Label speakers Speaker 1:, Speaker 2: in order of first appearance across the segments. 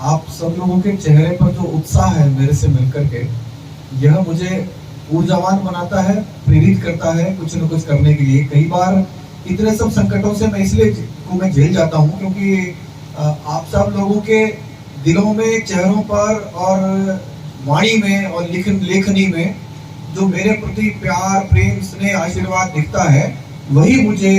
Speaker 1: आप सब लोगों के चेहरे पर जो उत्साह है मेरे से मिलकर के, यह मुझे ऊर्जावान बनाता है, प्रेरित करता है कुछ न कुछ करने के लिए। कई बार इतने सब संकटों से मैं इसलिए को मैं झेल जाता हूँ क्योंकि आप सब लोगों के दिलों में, चेहरों पर और वाणी में और लेखनी में जो मेरे प्रति प्यार, प्रेम, स्नेह, आशीर्वाद दिखता है, वही मुझे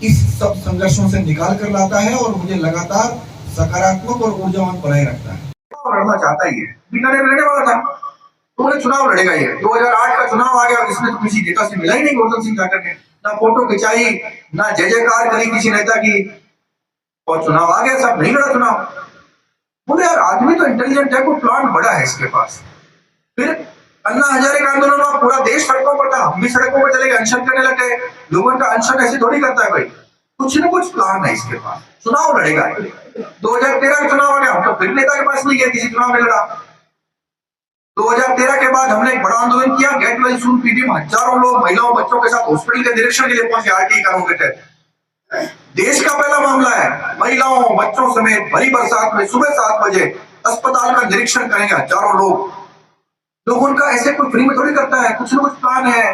Speaker 1: इस सब संघर्षों से निकाल कर लाता है और मुझे लगातार सकारात्मक और ऊर्जावान बनाए रखता है।
Speaker 2: लड़ना चाहता ही है, बीकानेर लड़ने वाला था, तो बोले चुनाव लड़ेगा ये। 2008 का चुनाव आ गया, इसमें तो किसी नेता से मिला ही नहीं गोवर्धन सिंह जाकर के, ना फोटो खिंचाई, ना जय जयकार करी किसी नेता की, और चुनाव आ गया, सब नहीं लड़ा चुनाव। बोले यार आदमी तो इंटेलिजेंट है, कोई प्लान बड़ा है इसके पास। फिर अन्ना हजारे का आंदोलन में पूरा देश सड़कों पर था, हम भी सड़कों पर चले गए, अनशन करने लगे। लोगों का अनशन ऐसे थोड़ी करता है भाई, कुछ न कुछ प्लान है इसके पास, चुनाव लड़ेगा। 2013 का चुनाव आ गया, हम तो फिर नेता के पास नहीं गए, किसी चुनाव में लड़ा। 2013 के बाद हमने एक बड़ा आंदोलन किया, गेट वेल सून पीडी में हजारों लोग महिलाओं बच्चों के साथ हॉस्पिटल के निरीक्षण के लिए पहुंचे आरटी कानून के तहत। देश का पहला मामला है, महिलाओं बच्चों समेत भरी बरसात में सुबह 7 बजे अस्पताल का निरीक्षण करेंगे हजारों लोग। लोग उनका ऐसे कोई फ्री में थोड़ी करता है, कुछ न कुछ प्लान है,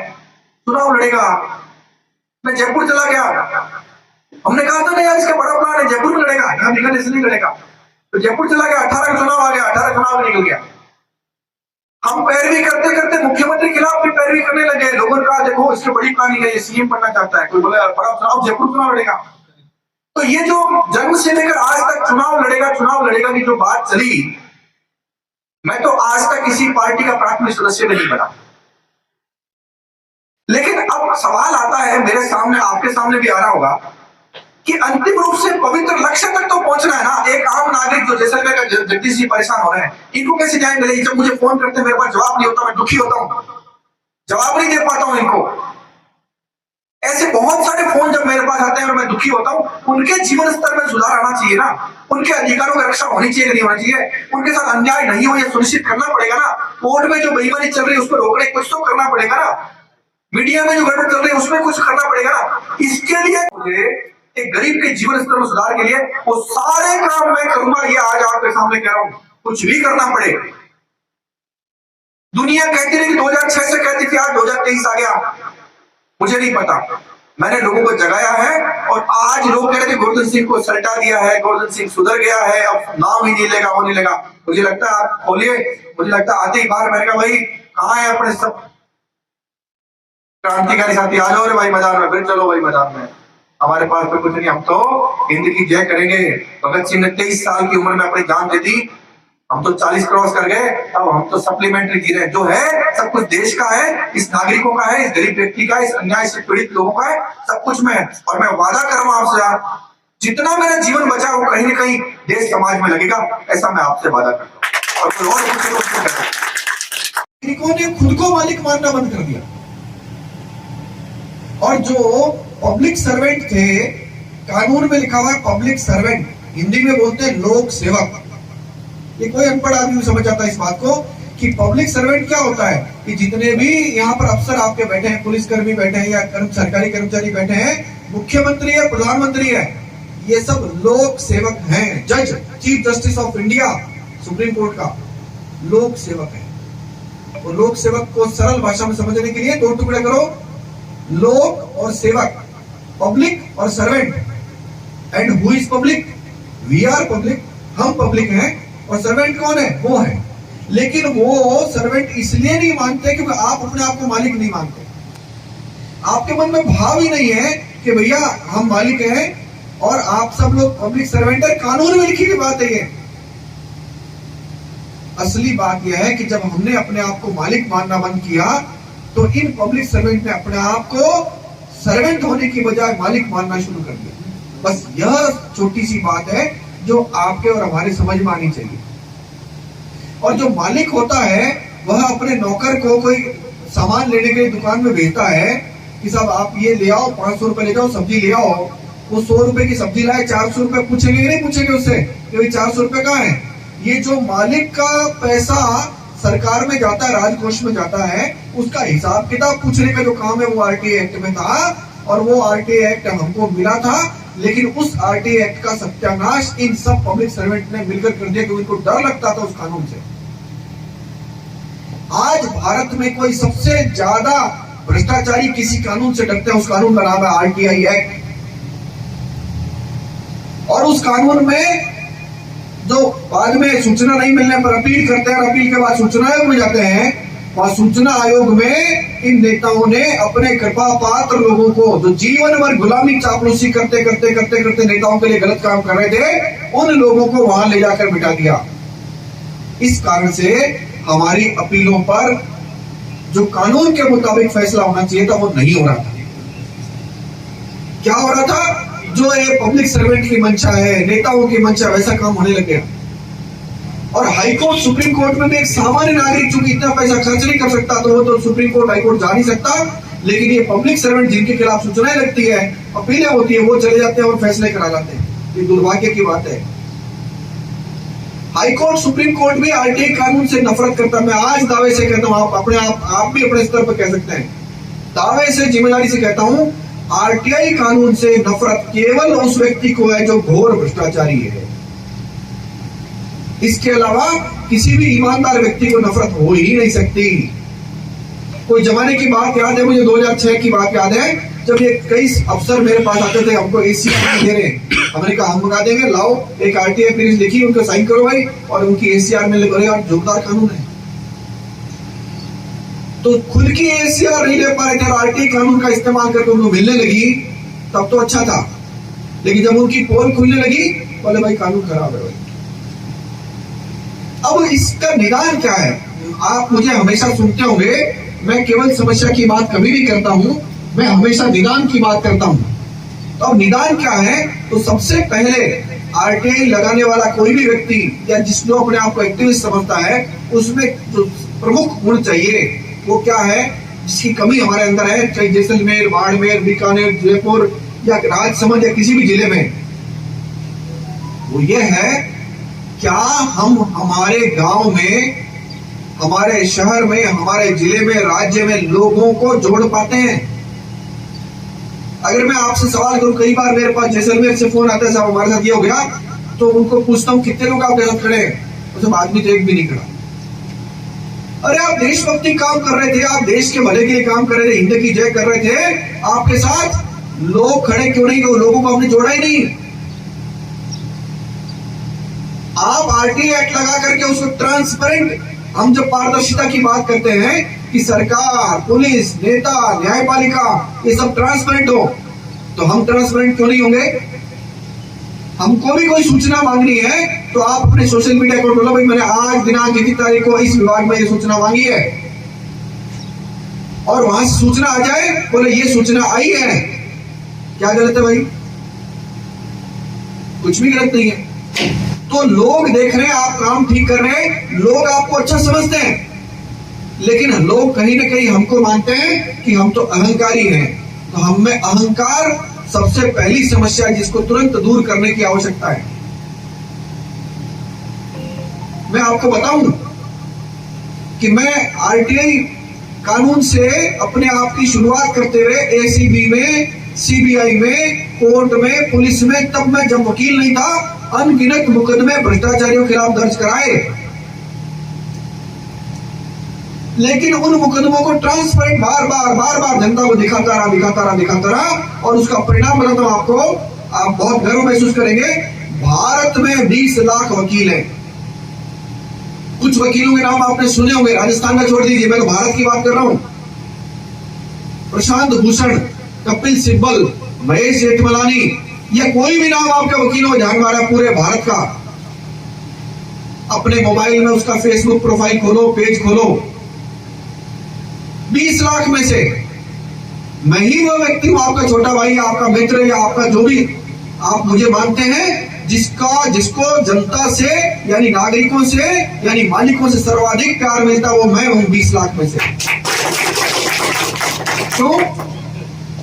Speaker 2: चुनाव लड़ेगा। मैं जयपुर चला गया, हमने कहा था नहीं यार इसका बड़ा प्लान है, जयपुर में लड़ेगा, यहाँ बीकानेर से नहीं लड़ेगा। तो जयपुर चला गया, 18 का चुनाव आ गया, 18 चुनाव में निकल गया। हम पैरवी करते करते मुख्यमंत्री के खिलाफ भी पैरवी करने लगे। लोगों ने कहा देखो इसकी बड़ी प्लानिंग है, ये सीएम बनना चाहता है। कोई बोले बड़ा चुनाव, जयपुर चुनाव लड़ेगा। तो ये जो जन्म से लेकर आज तक चुनाव लड़ेगा की जो बात चली, मैं तो आज तक किसी पार्टी का प्राथमिक सदस्य नहीं बना। लेकिन अब सवाल आता है मेरे सामने, आपके सामने भी आ रहा होगा, कि अंतिम रूप से पवित्र लक्ष्य तक तो पहुंचना है ना। एक आम नागरिक जो जैसलमेर का जगदीश जी परेशान हो रहे हैं, इनको कैसे न्याय मिले? जब मुझे फोन करते हैं मेरे पास जवाब नहीं होता, मैं दुखी होता हूं, जवाब नहीं दे पाता हूं इनको। ऐसे बहुत सारे फोन जब मेरे पास आते हैं और मैं दुखी होता हूं। उनके जीवन स्तर में सुधार आना चाहिए ना, उनके अधिकारों की रक्षा होनी चाहिए, नहीं होनी चाहिए, उनके साथ अन्याय नहीं हो यह सुनिश्चित करना पड़ेगा ना। कोर्ट में जो बेईमानी चल रही है उसको रोकने कुछ तो करना पड़ेगा ना, मीडिया में जो गड़बड़ चल रही है उसमें कुछ करना पड़ेगा ना। इसके लिए मुझे एक गरीब के जीवन स्तर में सुधार के लिए वो सारे काम मैं करूंगा, ये आज आपके सामने कह रहा हूं, कुछ भी करना पड़े। दुनिया कहती रही 2006 से कहती थी, आज 2023 आ गया, मुझे नहीं पता, मैंने लोगों को जगाया है। और आज लोग कह रहे थे गोवर्धन सिंह को सल्टा दिया है, गोवर्धन सिंह सुधर गया है, अब नाम ही नहीं लेगा, वो नहीं लेगा। मुझे लगता है आप खोलिए, मुझे लगता है आते ही बाहर मैंने कहा भाई कहाँ है अपने सब क्रांतिकारी साथी, आ जाओ रे भाई मैदान में। फिर चलो भाई मैदान में, हमारे पास तो कुछ नहीं, हम तो हिंद की जय करेंगे। भगत सिंह ने 23 साल की उम्र में अपनी जान दे दी, हम तो 40 क्रॉस कर गए, अब हम तो सप्लीमेंट्री जी रहे हैं। जो है सब कुछ देश का है, इस नागरिकों का है, इस गरीब व्यक्ति का, इस अन्याय से पीड़ित लोगों का है, सब कुछ में है। और मैं वादा कर रहा हूं आपसे यार, जितना मेरा जीवन बचा वो कहीं ना कहीं देश समाज में लगेगा, ऐसा मैं आपसे वादा करता हूँ। और कोई और
Speaker 1: नागरिकों ने खुद को मालिक मानना बंद कर दिया, और जो पब्लिक सर्वेंट थे, कानून में लिखा हुआ है पब्लिक सर्वेंट, हिंदी में बोलते हैं लोक सेवक। ये कोई अनपढ़ आदमी समझ जाता है इस बात को कि पब्लिक सर्वेंट क्या होता है, कि जितने भी यहाँ पर अफसर आपके बैठे हैं, पुलिसकर्मी बैठे हैं या सरकारी कर्मचारी बैठे हैं, मुख्यमंत्री है, प्रधानमंत्री है, ये सब लोक सेवक हैं। जज, chief justice of India, supreme court का लोक सेवक है। तो लोक सेवक को सरल भाषा में समझने के लिए दो टुकड़े करो, लोक और सेवक, पब्लिक और servant. And who is public? We are public, हम पब्लिक हैं। और सर्वेंट कौन है? वो है। लेकिन वो सर्वेंट इसलिए नहीं मानते क्योंकि आप अपने आप को मालिक नहीं मानते। आपके मन में भाव ही नहीं है कि भैया हम मालिक हैं और आप सब लोग पब्लिक सर्वेंट है। कानून में लिखी हुई बात है ये। असली बात यह है कि जब हमने अपने आप को मालिक मानना बंद किया तो इन पब्लिक सर्वेंट ने अपने आप को सर्वेंट होने की बजाय मालिक मानना शुरू कर दिया। बस यह छोटी सी बात है जो आपके और हमारे समझ में आनी चाहिए। और जो मालिक होता है वह अपने नौकर को कोई सामान लेने के लिए दुकान में भेजता है कि साहब आप ये ले आओ, 500 रुपए ले जाओ, सब्जी ले आओ। वो 100 रुपए की सब्जी लाए, 400 रुपए पूछेंगे नहीं पूछेंगे उससे कि भाई 400 रुपए कहाँ है। ये जो मालिक का पैसा सरकार में जाता है, राजकोष में जाता है, उसका हिसाब किताब पूछने का जो काम है वो आरटीआई एक्ट में था। और वो आरटीआई एक्ट हमको मिला था लेकिन उस आरटीआई एक्ट का सत्यानाश इन सब पब्लिक सर्वेंट ने मिलकर कर दिया, क्योंकि उनको डर लगता था उस कानून से। आज भारत में कोई सबसे ज्यादा भ्रष्टाचारी किसी कानून से डरते हैं, उस कानून का नाम है आरटीआई एक्ट। और उस कानून में जो बाद में सूचना नहीं मिलने पर अपील करते हैं, अपील के बाद सूचना आयोग में जाते हैं, वहां सूचना आयोग में इन नेताओं ने अपने कृपा पात्र लोगों को जो जीवन भर गुलामी चापलूसी करते करते करते करते नेताओं के लिए गलत काम कर रहे थे, उन लोगों को वहां ले जाकर बिठा दिया। इस कारण से हमारी अपीलों पर जो कानून के मुताबिक फैसला होना चाहिए था वो नहीं हो रहा था। क्या हो रहा था? जो ये पब्लिक सर्वेंट की मंशा है, नेताओं की मंशा, वैसा काम होने लग गया। और हाईकोर्ट, सुप्रीम कोर्ट में भी एक सामान्य नागरिक चूंकि इतना पैसा खर्च नहीं कर सकता, तो वो तो सुप्रीम कोर्ट, हाईकोर्ट जा नहीं सकता, लेकिन ये पब्लिक सर्वेंट जिनके खिलाफ सूचनाएं लगती है, अपीलें होती है, वो चले जाते हैं और फैसले करा लाते हैं। ये दुर्भाग्य की बात है। हाईकोर्ट, सुप्रीम कोर्ट भी आरटीआई कानून से नफरत करता है। मैं आज दावे से कहता हूं, आप भी अपने स्तर पर कह सकते हैं, दावे से, जिम्मेदारी से कहता हूं, आरटीआई कानून से नफरत केवल उस व्यक्ति को है जो घोर भ्रष्टाचारी है। इसके अलावा किसी भी ईमानदार व्यक्ति को नफरत हो ही नहीं सकती। कोई जमाने की बात याद है मुझे, 2006 की बात याद है, जब ये कई अफसर मेरे पास आते थे, हमको एसीआर दे रहे, हमने कहा हम मंगा देंगे, लाओ एक आरटीआई प्लीज लिखी, उनको साइन करो भाई, और उनकी एसीआर में लिखो। यार जोरदार कानून है। तो खुद की एसीआर नहीं ले पा रहे थे, आरटीआई कानून का इस्तेमाल करके उनको मिलने लगी, तब तो अच्छा था। लेकिन जब उनकी पोल खुलने लगी, बोले भाई कानून खराब है भाई। अब इसका निदान क्या है? आप मुझे हमेशा सुनते होंगे, मैं केवल समस्या की बात कभी नहीं करता हूं, मैं हमेशा निदान की बात करता हूं। तो अब निदान क्या है? तो सबसे पहले आरटीआई लगाने वाला कोई भी व्यक्ति या जिसको अपने आप को एक्टिविस्ट समझता है, उसमें जो प्रमुख गुण चाहिए वो क्या है, जिसकी कमी हमारे अंदर है, चाहे जैसलमेर, बाड़मेर, बीकानेर, जयपुर या राजसमंद या किसी भी जिले में, वो ये है, क्या हम हमारे गांव में, हमारे शहर में, हमारे जिले में, राज्य में लोगों को जोड़ पाते हैं? अगर मैं आपसे सवाल करूं, कई बार मेरे पास जैसलमेर से फोन आता है, साहब हमारे साथ ये हो गया, तो उनको पूछता हूं कितने लोग आपके साथ खड़े हैं, तो सब आदमी तो एक भी नहीं खड़ा। अरे आप देशभक्ति काम कर रहे थे, आप देश के भले के लिए काम कर रहे थे, हिंद की जय कर रहे थे, आपके साथ लोग खड़े क्यों नहीं? लोगों को आपने जोड़ा ही नहीं। आप आरटीआई एक्ट लगा करके उसको ट्रांसपेरेंट, हम जब पारदर्शिता की बात करते हैं कि सरकार, पुलिस, नेता, न्यायपालिका ये सब ट्रांसपेरेंट हो, तो हम ट्रांसपेरेंट क्यों नहीं होंगे? हमको भी कोई सूचना मांगनी है तो आप अपने सोशल मीडिया को बोलो भाई मैंने आज दिनांक इतनी तारीख को इस विभाग में ये सूचना मांगी है, और वहां से सूचना आ जाए, बोले ये सूचना आई है। क्या गलत है भाई? कुछ भी गलत नहीं है। तो लोग देख रहे हैं आप काम ठीक कर रहे हैं, लोग आपको अच्छा समझते हैं, लेकिन लोग कहीं ना कहीं हमको मानते हैं कि हम तो अहंकारी हैं। तो हम में अहंकार सबसे पहली समस्या है जिसको तुरंत दूर करने की आवश्यकता है। मैं आपको बताऊं कि मैं आरटीआई कानून से अपने आप की शुरुआत करते हुए एसीबी में, सीबीआई में, कोर्ट में, पुलिस में, तब मैं जब वकील नहीं था, अनगिनत मुकदमे भ्रष्टाचारियों के खिलाफ दर्ज कराए, लेकिन उन मुकदमों को ट्रांसपेरेंट बार बार जनता को दिखाता रहा, और उसका परिणाम बताता हूं आपको, आप बहुत गर्व महसूस करेंगे। भारत में 20 लाख वकील हैं। कुछ वकीलों के नाम आपने सुने होंगे, राजस्थान का छोड़ दीजिए, मैं तो भारत की बात कर रहा हूं। प्रशांत भूषण, कपिल सिब्बल, महेश जेठमलानी, या कोई भी नाम आपके वकीलों में ध्यान मारा पूरे भारत का, अपने मोबाइल में उसका फेसबुक प्रोफाइल खोलो, पेज खोलो। 20 लाख में से मैं ही वो व्यक्ति हूं, आपका छोटा भाई, आपका मित्र, या आपका जो भी आप मुझे मानते हैं, जिसको जनता से यानी नागरिकों से यानी मालिकों से सर्वाधिक प्यार मिलता वो मैं हूं 20 लाख में से। तो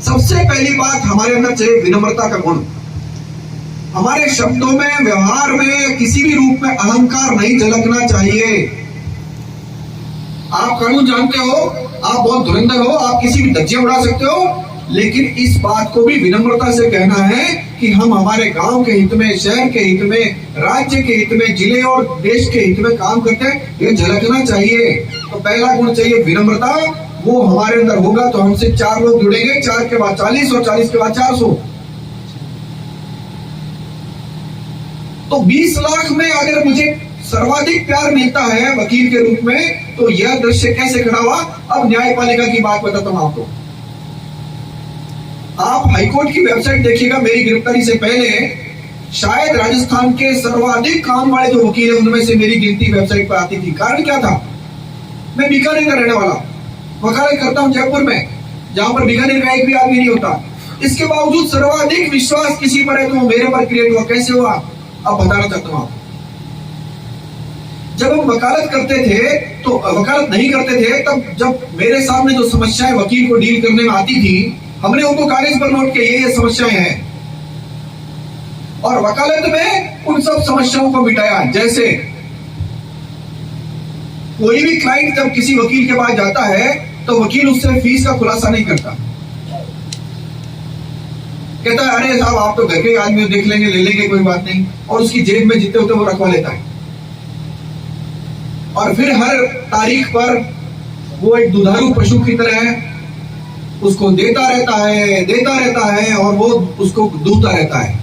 Speaker 1: सबसे पहली बात हमारे अंदर चाहिए विनम्रता का गुण। हमारे शब्दों में, व्यवहार में, किसी भी रूप में अहंकार नहीं झलकना चाहिए। आप कानून जानते हो, आप बहुत धुरंधर हो, आप किसी भी धज्जियां उड़ा सकते हो, लेकिन इस बात को भी विनम्रता से कहना है कि हम हमारे गांव के हित में, शहर के हित में, राज्य के हित में, जिले और देश के हित में काम करते हैं, ये झलकना चाहिए। तो पहला गुण चाहिए विनम्रता, वो हमारे अंदर होगा तो हमसे 4 लोग जुड़ेंगे, 4 के बाद 40 और 40 के बाद 400। तो 20 लाख में अगर मुझे सर्वाधिक प्यार मिलता है वकील के रूप में, तो यह दृश्य कैसे खड़ा हुआ। अब न्यायपालिका की बात बताता हूं आपको। आप हाईकोर्ट की वेबसाइट देखिएगा, मेरी गिरफ्तारी से पहले शायद राजस्थान के सर्वाधिक काम वाले जो वकील हैं उनमें से मेरी गिनती वेबसाइट पर आती थी। कारण क्या था, मैं बीकानेर का रहने वाला, वकालत करता हूं जयपुर में, जहां पर बीकानेर का एक भी आदमी नहीं होता। इसके बावजूद सर्वाधिक विश्वास किसी पर है तो वो मेरे पर क्रिएट हुआ। कैसे हुआ, अब बताना चाहता हूं आपको। जब हम वकालत करते थे, तो वकालत नहीं करते थे, तब जब मेरे सामने जो समस्याएं वकील को डील करने में आती थी, हमने उनको कागज पर नोट किया ये समस्याएं हैं, और वकालत में उन सब समस्याओं को मिटाया। जैसे कोई भी क्लाइंट जब किसी वकील के पास जाता है तो वकील उससे फीस का खुलासा नहीं करता, कहता है अरे साहब आप तो घर के आदमी देख लेंगे, ले लेंगे, कोई बात नहीं, और उसकी जेब में जितने होते वो रखवा लेता है। और फिर हर तारीख पर वो एक दुधारू पशु की तरह उसको देता रहता है और वो उसको दूधता रहता है।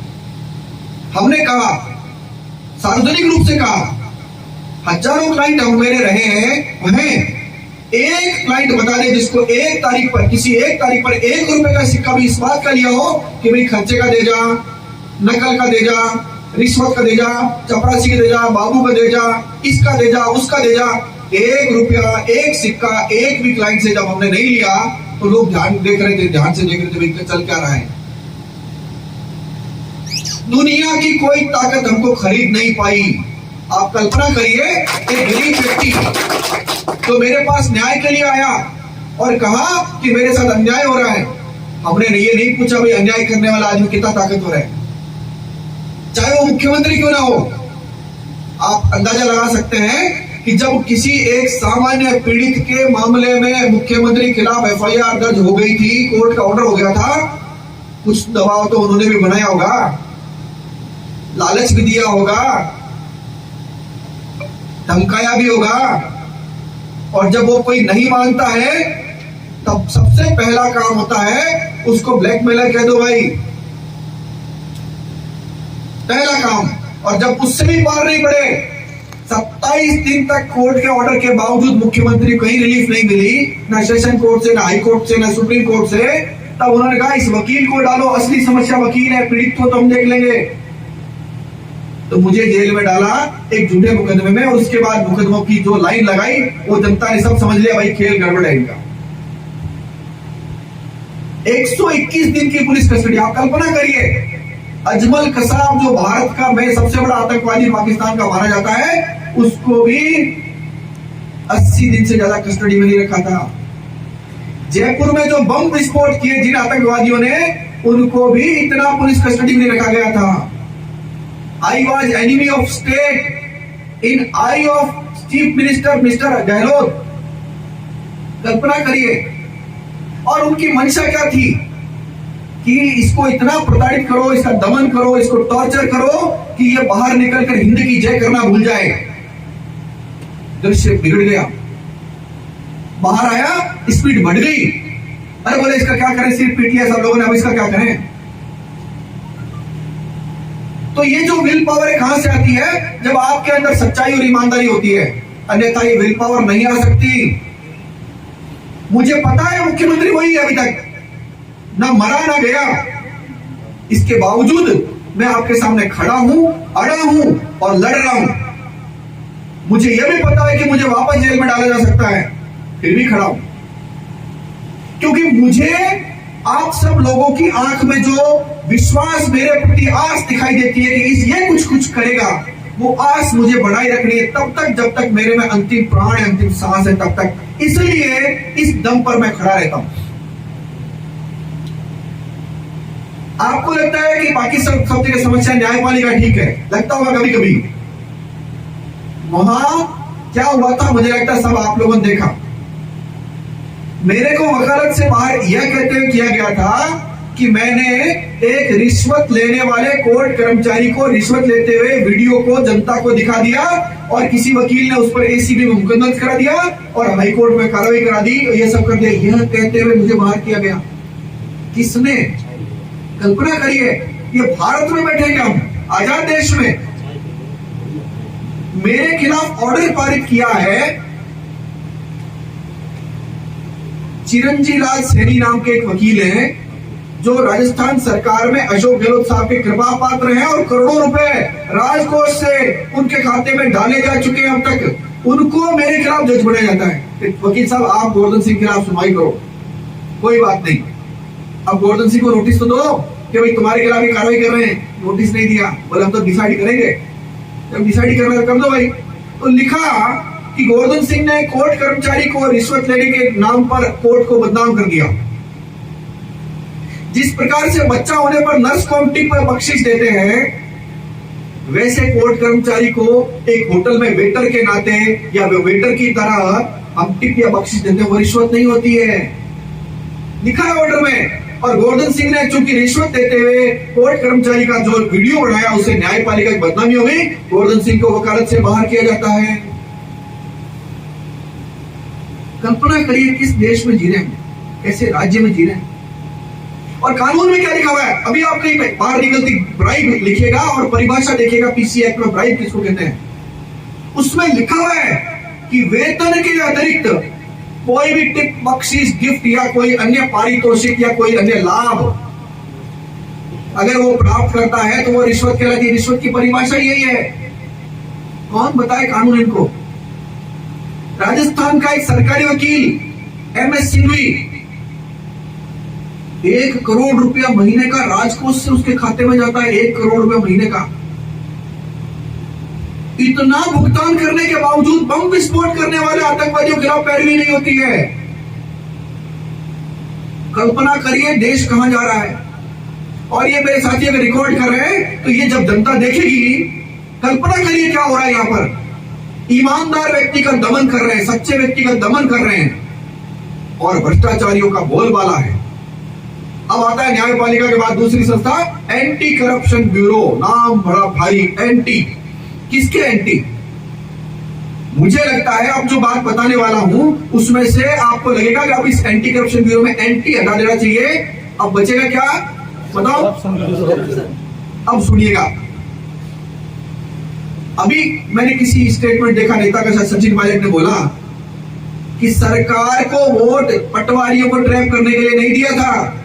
Speaker 1: हमने कहा, सार्वजनिक रूप से कहा, हजारों क्लाइंट हम मेरे रहे हैं, उन्हें एक क्लाइंट बता दे जिसको एक तारीख पर, किसी एक तारीख पर 1 रुपए का सिक्का भी इस बात का लिया हो कि भाई खर्चे का दे जा, नकल का दे जा, रिश्वत का दे जा, चपरासी का दे जा, बाबू का दे जा, इसका दे जा, उसका दे जा, 1 रुपया, 1 सिक्का एक भी क्लाइंट से जब हमने नहीं लिया तो लोग ध्यान देख रहे थे, ध्यान से देख रहे थे भाई चल क्या रहा है। दुनिया की कोई ताकत हमको खरीद नहीं पाई। आप कल्पना करिए, एक गरीब व्यक्ति तो मेरे पास न्याय के लिए आया और कहा कि मेरे साथ अन्याय हो रहा है। हमने ये नहीं पूछा भाई अन्याय करने वाला आदमी कितना ताकतवर है, चाहे वो मुख्यमंत्री क्यों ना हो। आप अंदाजा लगा सकते हैं कि जब किसी एक सामान्य पीड़ित के मामले में मुख्यमंत्री खिलाफ एफआईआर दर्ज हो गई थी, कोर्ट का ऑर्डर हो गया था, कुछ दबाव तो उन्होंने भी बनाया होगा, लालच भी दिया होगा, धमकाया भी होगा, और जब वो कोई नहीं मानता है तब सबसे पहला काम होता है उसको ब्लैकमेलर कह दो भाई, पहला काम। और जब उससे भी पार नहीं पड़े, 27 दिन तक कोर्ट के ऑर्डर के बावजूद मुख्यमंत्री को कहीं रिलीफ नहीं मिली, ना सेशन कोर्ट से, ना हाई कोर्ट से, ना सुप्रीम कोर्ट से, तब उन्होंने कहा इस वकील को डालो, असली समस्या वकील है, पीड़ित को तो हम देख लेंगे। तो मुझे जेल में डाला एक झूठे मुकदमे में, और उसके बाद मुकदमों की जो लाइन लगाई वो जनता ने सब समझ लिया भाई खेल गड़बड़ है इनका। 121 दिन की पुलिस कस्टडी। आप कल्पना करिए, अजमल कसाब जो भारत का में सबसे बड़ा आतंकवादी पाकिस्तान का माना जाता है, उसको भी 80 दिन से ज्यादा कस्टडी में नहीं रखा था। जयपुर में जो बम विस्फोट किए जिन आतंकवादियों ने, उनको भी इतना पुलिस कस्टडी में नहीं रखा गया था। I was enemy of state in eye of chief minister mister Gehlot. कल्पना करिए, और उनकी मंशा क्या थी कि इसको इतना प्रताड़ित करो, इसका दमन करो, इसको टॉर्चर करो कि ये बाहर निकलकर हिंद की जय करना भूल जाए। दृश्य बिगड़ गया, बाहर आया, स्पीड बढ़ गई। अरे बोले इसका क्या करें, सिर्फ पीट लिया सब लोगों ने, अब इसका क्या करें। तो ये जो विल पावर है कहां से आती है, जब आपके अंदर सच्चाई और ईमानदारी होती है, अन्यथा ये विल पावर नहीं आ सकती। मुझे पता है मुख्यमंत्री वही है, अभी तक ना मरा ना गया, इसके बावजूद मैं आपके सामने खड़ा हूं, अड़ा हूं और लड़ रहा हूं। मुझे यह भी पता है कि मुझे वापस जेल में डाला जा सकता है, फिर भी खड़ा हूं, क्योंकि मुझे आप सब लोगों की आंख में जो विश्वास, मेरे प्रति आस दिखाई देती है कि ये कुछ करेगा, वो आस मुझे बढ़ाई रखनी है तब तक जब तक मेरे में अंतिम प्राण है, अंतिम सांस है, तब तक। इसलिए इस दम पर मैं खड़ा रहता हूं। आपको लगता है कि बाकी सब जगह समस्या न्यायपालिका ठीक है, लगता होगा कभी कभी। वहां क्या हुआ था मुझे लगता है सब आप लोगों ने देखा। मेरे को वकालत से बाहर यह कहते हुए किया गया था कि मैंने एक रिश्वत लेने वाले कोर्ट कर्मचारी को रिश्वत लेते हुए वीडियो को जनता को दिखा दिया और किसी वकील ने उस पर एसीबी में मुकदमा करा दिया और हाई कोर्ट में कार्रवाई करा दी, ये सब कर दिया। यह कहते हुए मुझे बाहर किया गया। किसने? कल्पना करिए, ये भारत में बैठे हैं हम, आजाद देश में। मेरे खिलाफ ऑर्डर पारित किया है चिरंजी लाल सैनी नाम के एक वकील हैं, जो राजस्थान सरकार में अशोक गहलोत साहब के कृपा पात्र हैं और करोड़ों रुपए राजकोष से उनके खाते में डाले जा चुके हैं अब तक। उनको मेरे खिलाफ जज बनाया जाता है। वकील साहब, आप गोवर्धन सिंह के खिलाफ सुनवाई करो, कोई बात नहीं। अब गोवर्धन सिंह को नोटिस तो दो कि भाई तुम्हारे खिलाफ ये कार्रवाई कर रहे हैं। नोटिस नहीं दिया, बोले हम तो डिसाइड करेंगे। जब डिसाइड करना कर दो भाई। तो लिखा कि गोवर्धन सिंह ने कोर्ट कर्मचारी को रिश्वत लेने के नाम पर कोर्ट को बदनाम कर दिया। जिस प्रकार से बच्चा होने पर नर्स को हम टिप पर बख्शिश देते हैं, वैसे कोर्ट कर्मचारी को एक होटल में वेटर के नाते या वेटर की तरह हम टिप या बख्शिश देते हैं, वो रिश्वत नहीं होती है, लिखा है ऑर्डर में। और गोवर्धन सिंह ने चूंकि रिश्वत देते हुए कोर्ट कर्मचारी का जो वीडियो बनाया, उसे न्यायपालिका की बदनामी हो गई। गोवर्धन सिंह को वकालत से बाहर किया जाता है। कल्पना करिए किस देश में जी रहे हैं, कैसे राज्य में जी रहे हैं। और कानून में क्या लिखा हुआ है? अभी आप कहीं बाहर निकलती ब्राइब लिखिएगा और परिभाषा देखिएगा पीसी एक्ट में ब्राइब किसको कहते हैं। उसमें लिखा हुआ है कि वेतन के अतिरिक्त कोई भी टिप, बख्शीश, गिफ्ट या कोई अन्य पारितोषिक या कोई अन्य लाभ अगर वो प्राप्त करता है तो वो रिश्वत कहलाती है। रिश्वत की परिभाषा यही है। कौन बताए कानून इनको? राजस्थान का एक सरकारी वकील एमएस सिंघवी 1 करोड़ रुपया महीने का राजकोष से उसके खाते में जाता है। 1 करोड़ रुपया महीने का। इतना भुगतान करने के बावजूद बम विस्फोट करने वाले आतंकवादियों के खिलाफ पैरवी नहीं होती है। कल्पना करिए देश कहां जा रहा है। और ये मेरे साथी अगर रिकॉर्ड कर रहे हैं तो ये जब जनता देखेगी, कल्पना करिए क्या हो रहा है यहां पर। ईमानदार व्यक्ति का दमन कर रहे हैं, सच्चे व्यक्ति का दमन कर रहे हैं और भ्रष्टाचारियों का बोलबाला है। अब आता है न्यायपालिका के बाद दूसरी संस्था, एंटी करप्शन ब्यूरो। नाम बड़ा भारी, एंटी। किसके एंटी? मुझे लगता है अब जो बात बताने वाला हूं उसमें से आपको लगेगा कि अब इस एंटी करप्शन ब्यूरो में एंटी हटा देना चाहिए। अब बचेगा क्या बताओ? अब सुनिएगा। अभी मैंने किसी स्टेटमेंट देखा, नेता का सचिन पायलट ने बोला कि सरकार को वोट पटवारियों को ट्रैप करने के लिए नहीं दिया था।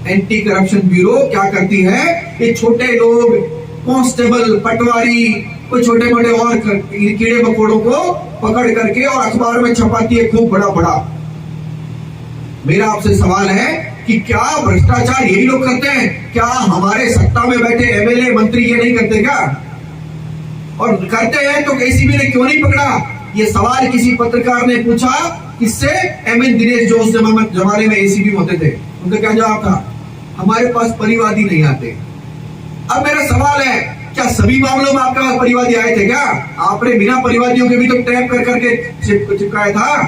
Speaker 1: एंटी करप्शन ब्यूरो क्या करती है? ये छोटे लोग, कांस्टेबल, पटवारी, कोई छोटे मोटे और कीड़े मकोड़ों को पकड़ करके और अखबार में छपाती है खूब बड़ा बड़ा। मेरा आपसे सवाल है कि क्या भ्रष्टाचार यही लोग करते हैं? क्या हमारे सत्ता में बैठे एमएलए मंत्री ये नहीं करते क्या? और करते हैं तो एसीबी ने क्यों नहीं पकड़ा? ये सवाल किसी पत्रकार ने पूछा। किससे? एमएन दिनेश जो उस जमाने में एसीबी में होते थे। उनका क्या जवाब था? हमारे पास परिवादी नहीं आते। अब मेरा सवाल है, क्या सभी मामलों में आपके पास परिवादी आए थे क्या? आपने बिना परिवादियों के भी तो टैप कर करके चिपकाया था।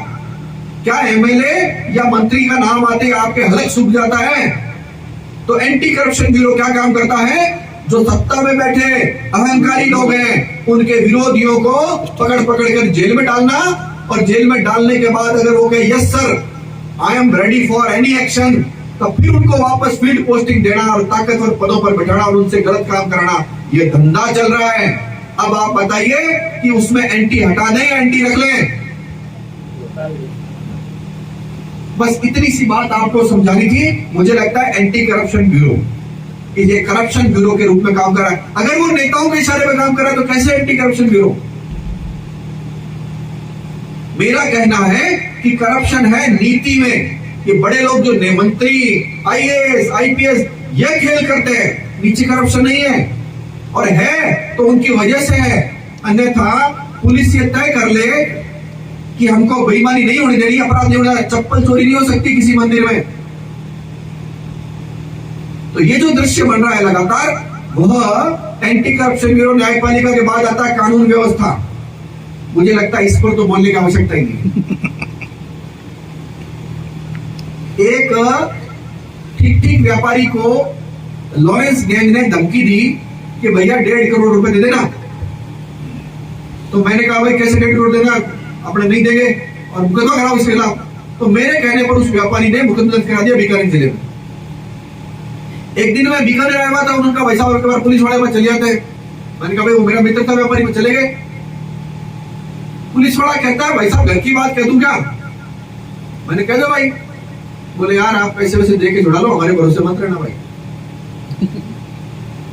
Speaker 1: क्या एमएलए या मंत्री का नाम आते ही आपके हलक सूख जाता है? तो एंटी करप्शन ब्यूरो क्या काम करता है? जो सत्ता में बैठे अहंकारी लोग हैं उनके विरोधियों को पकड़ पकड़ कर जेल में डालना, और जेल में डालने के बाद अगर वो कहे yes sir I am ready for any action, तो फिर उनको वापस फील्ड पोस्टिंग देना और ताकतवर पदों पर बैठाना और उनसे गलत काम कराना, ये धंधा चल रहा है। अब आप बताइए कि उसमें एंटी हटा दें या एंटी रख लें? बस इतनी सी बात आपको समझानी थी। मुझे लगता है एंटी करप्शन ब्यूरो ये करप्शन ब्यूरो के रूप में काम कर रहा है। अगर वो नेताओं के इशारे पर काम कर रहा है तो कैसे एंटी करप्शन ब्यूरो? मेरा कहना है कि करप्शन है नीति में। ये बड़े लोग जो मंत्री, आईएएस, आईपीएस ये खेल करते हैं, नीचे करप्शन नहीं है। और है तो उनकी वजह से है, अन्यथा पुलिस ये तय कर ले कि हमको बेईमानी नहीं होनी देनी, अपराध नहीं होना, चप्पल चोरी नहीं हो सकती किसी मंदिर में। तो ये जो दृश्य बन रहा है लगातार, वह एंटी करप्शन ब्यूरो न्यायपालिका के बाद आता है कानून व्यवस्था। मुझे लगता है इस पर तो बोलने की आवश्यकता ही नहीं। एक ठीक ठीक व्यापारी को लॉरेंस गैंग ने धमकी दी कि भैया 1.5 करोड़ रुपए दे देना। तो मैंने कहा भाई कैसे 1.5 करोड़ देना, अपने नहीं देंगे और मुकदमा कराओ इसके खिलाफ। तो मेरे कहने पर उस व्यापारी ने मुकदमा दर्ज करा दिया बीकानेर जिले में। एक दिन मैं बीकानेर आया था, उनका पैसा और के बाद पुलिस वाले पर चले जाते। मैंने कहा भाई वो मेरा मित्र था व्यापारी, में चले गए। पुलिस वाला कहता है भाई साहब घर की बात कह दूं क्या? मैंने कह दो भाई। बोले यार आप पैसे वैसे दे के छुड़ा लो, हमारे भरोसे मत रहना भाई।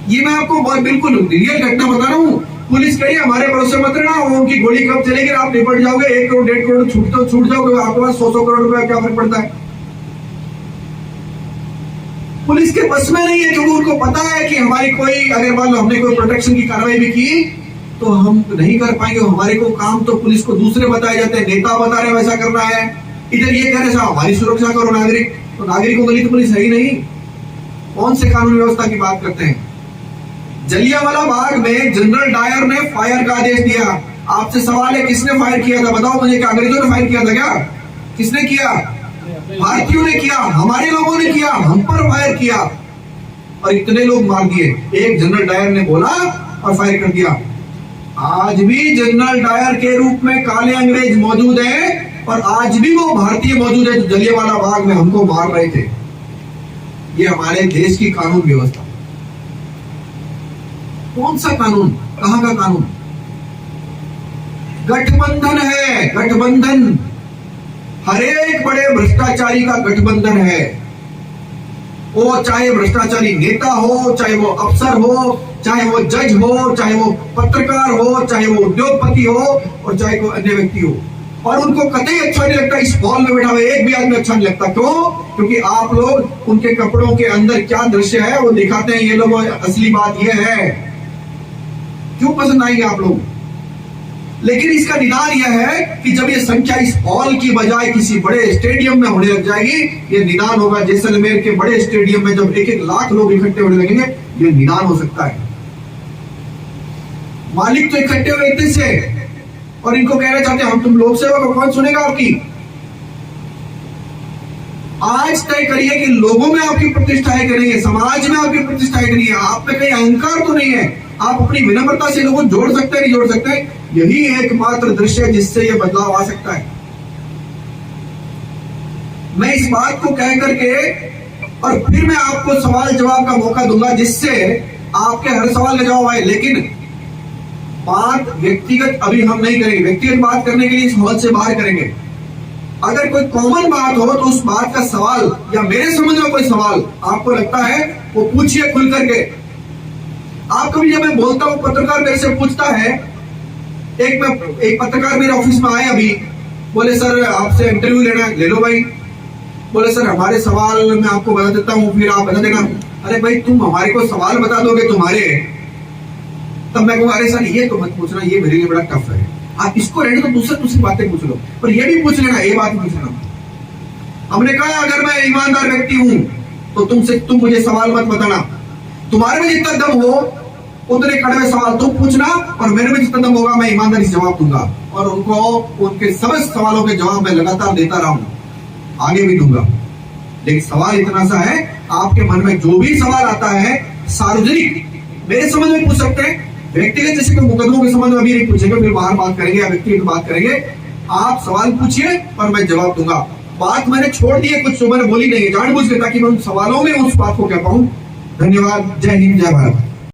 Speaker 1: ये मैं आपको बिल्कुल रियल घटना बता रहा हूँ। पुलिस कही हमारे भरोसे मत रहना, उनकी गोली कब चलेगी आप निपट जाओगे, 1 करोड़ 1.5 करोड़ छूट जाओगे, आपके पास 100 करोड़ रुपए क्या फर्क पड़ता है? पुलिस के बस में नहीं है, क्योंकि उनको पता है कि हमारी कोई अगर मान लो हमने कोई प्रोटेक्शन की कार्रवाई भी की तो हम नहीं कर पाएंगे। हमारे को काम तो पुलिस को दूसरे बताए जाते हैं, नेता बता रहे वैसा करना है, इधर ये कह रहे साहब हमारी सुरक्षा करो नागरिक, तो नागरिकों के लिए तो पुलिस है ही नहीं। कौन से कानून व्यवस्था की बात करते हैं? जलियांवाला बाग में जनरल डायर ने फायर का आदेश दिया। आपसे सवाल है किसने फायर किया था? बताओ मुझे, क्या अंग्रेजों ने फायर किया था क्या? किसने किया? भारतीयों ने किया, हमारे लोगों ने किया, हम पर फायर किया और इतने लोग मार दिए। एक जनरल डायर ने बोला और फायर कर दिया। आज भी जनरल डायर के रूप में काले अंग्रेज मौजूद हैं और आज भी वो भारतीय मौजूद है जो जलियांवाला बाग में हमको मार रहे थे। ये हमारे देश की कानून व्यवस्था। कौन सा कानून, कहां का कानून? गठबंधन है, गठबंधन। हर एक बड़े भ्रष्टाचारी का गठबंधन है। वो चाहे भ्रष्टाचारी नेता हो, चाहे वो अफसर हो, चाहे वो जज हो, चाहे वो पत्रकार हो, चाहे वो उद्योगपति हो और चाहे कोई अन्य व्यक्ति हो। और उनको कतई अच्छा नहीं लगता इस हॉल में बैठा हुआ एक भी आदमी अच्छा नहीं लगता। क्यों? क्योंकि आप लोग उनके कपड़ों के अंदर क्या दृश्य है वो दिखाते हैं। ये लोग असली बात ये है, क्यों पसंद आएंगे आप लोग? लेकिन इसका निदान यह है कि जब ये संख्या इस हॉल की बजाय किसी बड़े स्टेडियम में होने लग जाएगी, ये निदान होगा। जैसलमेर के बड़े स्टेडियम में जब 1-1 लाख लोग इकट्ठे होने लगेंगे, ये निदान हो सकता है। मालिक तो इकट्ठे हुए इतने से और इनको कहना चाहते हैं हम तुम लोक सेवक हो, कौन सुनेगा आपकी? आज तय करिए कि लोगों में आपकी प्रतिष्ठा है कि नहीं है, समाज में आपकी प्रतिष्ठा है कि नहीं है, आप में कहीं अहंकार तो नहीं है, आप अपनी विनम्रता से लोगों जोड़ सकते हैं नहीं जोड़ सकते? यही एकमात्र दृश्य है जिससे यह बदलाव आ सकता है। मैं इस बात को कह करके और फिर मैं आपको सवाल जवाब का मौका दूंगा जिससे आपके हर सवाल का जवाब आए। लेकिन बात व्यक्तिगत अभी हम नहीं करेंगे, व्यक्तिगत बात करने के लिए इस हॉल से बाहर करेंगे। अगर कोई कॉमन बात हो तो उस बात का सवाल या मेरे समझ में कोई सवाल आपको लगता है वो पूछिए खुल करके। आप कभी जब मैं बोलता हूं पत्रकार मेरे से पूछता है, एक पत्रकार मेरे ऑफिस में आए अभी, बोले सर आपसे इंटरव्यू लेना है, ले लो भाई। बोले सर हमारे सवाल मैं आपको बता देता हूं फिर आप बता देना। अरे भाई तुम हमारे को सवाल बता दोगे तुम्हारे, तब मैं कहूँगा अरे सर ये तो मत पूछना, ये मेरे लिए बड़ा टफ है, आप इसको रहने तो दूसरी बातें पूछ लो, पर ये भी पूछ लेना, ये बात भी पूछ लेना। हमने कहा अगर मैं ईमानदार व्यक्ति हूं तो तुम मुझे सवाल मत बताना, तुम्हारे में जितना दम हो उतने कड़वे सवाल तुम पूछना और मेरे में जितना दम होगा मैं ईमानदारी से जवाब दूंगा। और उनको उनके समस्त सवालों के जवाब मैं लगातार देता रहा हूं, आगे भी दूंगा। लेकिन सवाल इतना सा है, आपके मन में जो भी सवाल आता है सार्वजनिक मेरे समझ में पूछ सकते हैं, व्यक्तिगत जैसे कोई मुकदमों के संबंध में अभी नहीं पूछेंगे, फिर बाहर बात करेंगे या व्यक्तिगत बात करेंगे। आप सवाल पूछिए और मैं जवाब दूंगा। बात मैंने छोड़ दी है, कुछ जो मैंने बोली नहीं है जानबूझ के, ताकि मैं उन सवालों में उस बात को कह पाऊं। धन्यवाद। जय हिंद, जय भारत।